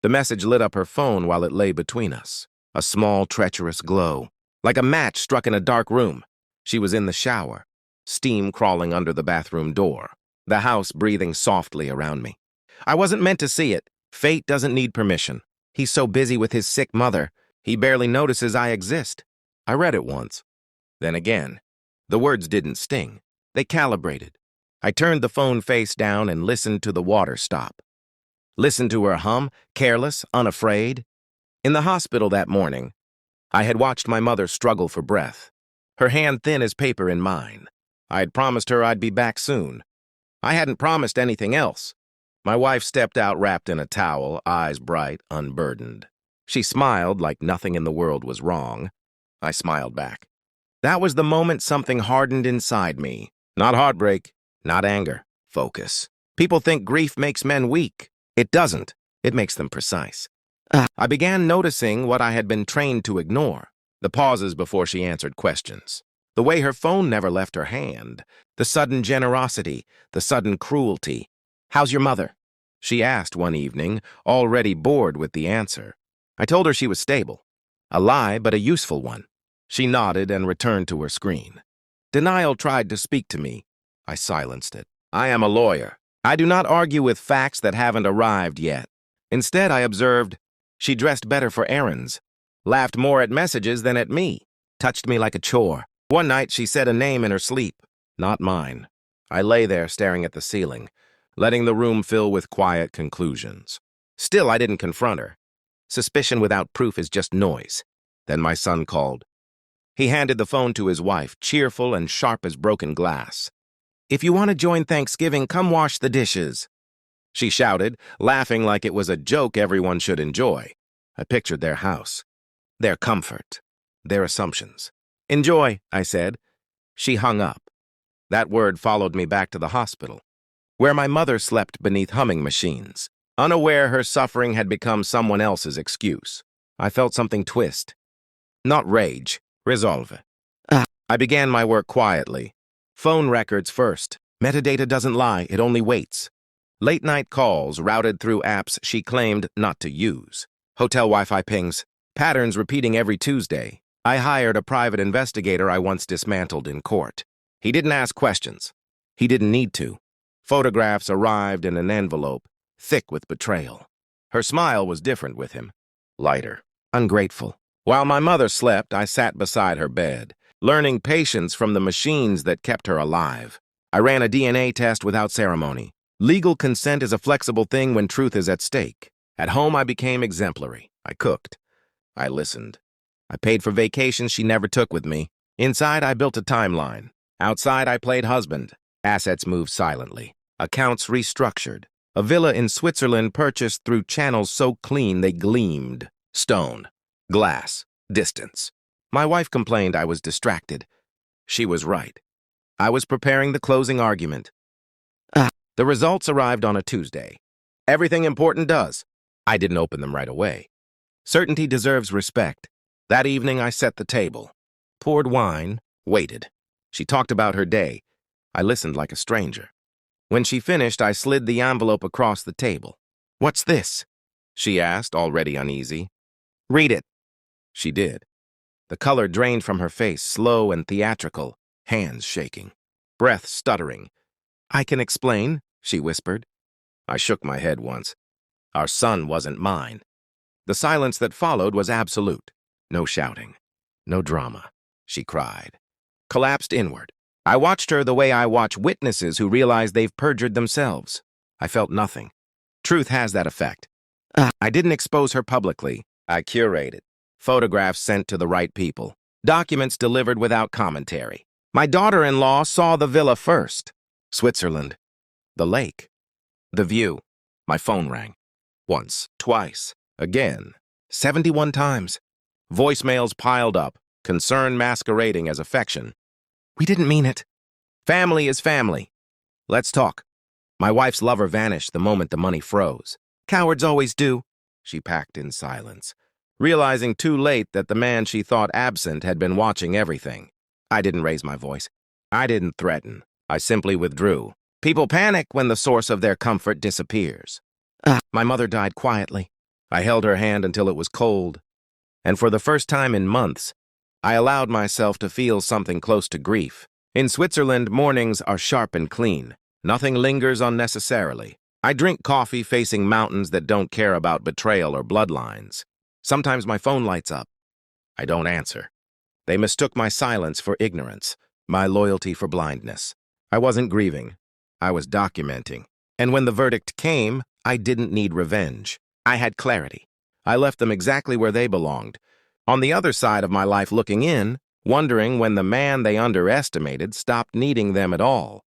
The message lit up her phone while it lay between us. A small, treacherous glow, like a match struck in a dark room. She was in the shower, steam crawling under the bathroom door, the house breathing softly around me. I wasn't meant to see it. Fate doesn't need permission. He's so busy with his sick mother, he barely notices I exist. I read it once. Then again. The words didn't sting. They calibrated. I turned the phone face down and listened to the water stop. Listened to her hum, careless, unafraid. In the hospital that morning, I had watched my mother struggle for breath, her hand thin as paper in mine. I had promised her I'd be back soon. I hadn't promised anything else. My wife stepped out wrapped in a towel, eyes bright, unburdened. She smiled like nothing in the world was wrong. I smiled back. That was the moment something hardened inside me. Not heartbreak, not anger, focus. People think grief makes men weak. It doesn't. It makes them precise. I began noticing what I had been trained to ignore, the pauses before she answered questions, the way her phone never left her hand, the sudden generosity, the sudden cruelty. "How's your mother?" she asked one evening, already bored with the answer. I told her she was stable. A lie, but a useful one. She nodded and returned to her screen. Denial tried to speak to me. I silenced it. I am a lawyer. I do not argue with facts that haven't arrived yet. Instead, I observed, she dressed better for errands, laughed more at messages than at me, touched me like a chore. One night, she said a name in her sleep, not mine. I lay there staring at the ceiling, letting the room fill with quiet conclusions. Still, I didn't confront her. Suspicion without proof is just noise. Then my son called. He handed the phone to his wife, cheerful and sharp as broken glass. "If you want to join Thanksgiving, come wash the dishes," she shouted, laughing like it was a joke everyone should enjoy. I pictured their house, their comfort, their assumptions. "Enjoy," I said. She hung up. That word followed me back to the hospital, where my mother slept beneath humming machines, unaware her suffering had become someone else's excuse. I felt something twist. Not rage, resolve. I began my work quietly. Phone records first. Metadata doesn't lie, it only waits. Late-night calls routed through apps she claimed not to use. Hotel Wi-Fi pings, patterns repeating every Tuesday. I hired a private investigator I once dismantled in court. He didn't ask questions. He didn't need to. Photographs arrived in an envelope, thick with betrayal. Her smile was different with him. Lighter, ungrateful. While my mother slept, I sat beside her bed, learning patience from the machines that kept her alive. I ran a DNA test without ceremony. Legal consent is a flexible thing when truth is at stake. At home, I became exemplary. I cooked. I listened. I paid for vacations she never took with me. Inside, I built a timeline. Outside, I played husband. Assets moved silently. Accounts restructured. A villa in Switzerland purchased through channels so clean they gleamed. Stone, glass, distance. My wife complained I was distracted. She was right. I was preparing the closing argument. The results arrived on a Tuesday. Everything important does. I didn't open them right away. Certainty deserves respect. That evening, I set the table. Poured wine, waited. She talked about her day. I listened like a stranger. When she finished, I slid the envelope across the table. "What's this?" she asked, already uneasy. "Read it." She did. The color drained from her face, slow and theatrical, hands shaking, breath stuttering. "I can explain," she whispered. I shook my head once. Our son wasn't mine. The silence that followed was absolute. No shouting, no drama. She cried. Collapsed inward. I watched her the way I watch witnesses who realize they've perjured themselves. I felt nothing. Truth has that effect. I didn't expose her publicly. I curated. Photographs sent to the right people. Documents delivered without commentary. My daughter-in-law saw the villa first. Switzerland. The lake. The view. My phone rang. Once, twice, again. 71 times. Voicemails piled up, concern masquerading as affection. "We didn't mean it." "Family is family. Let's talk." My wife's lover vanished the moment the money froze. "Cowards always do," she packed in silence, realizing too late that the man she thought absent had been watching everything. I didn't raise my voice. I didn't threaten. I simply withdrew. People panic when the source of their comfort disappears. My mother died quietly. I held her hand until it was cold, and for the first time in months, I allowed myself to feel something close to grief. In Switzerland, mornings are sharp and clean. Nothing lingers unnecessarily. I drink coffee facing mountains that don't care about betrayal or bloodlines. Sometimes my phone lights up. I don't answer. They mistook my silence for ignorance, my loyalty for blindness. I wasn't grieving. I was documenting. And when the verdict came, I didn't need revenge. I had clarity. I left them exactly where they belonged. On the other side of my life looking in, wondering when the man they underestimated stopped needing them at all.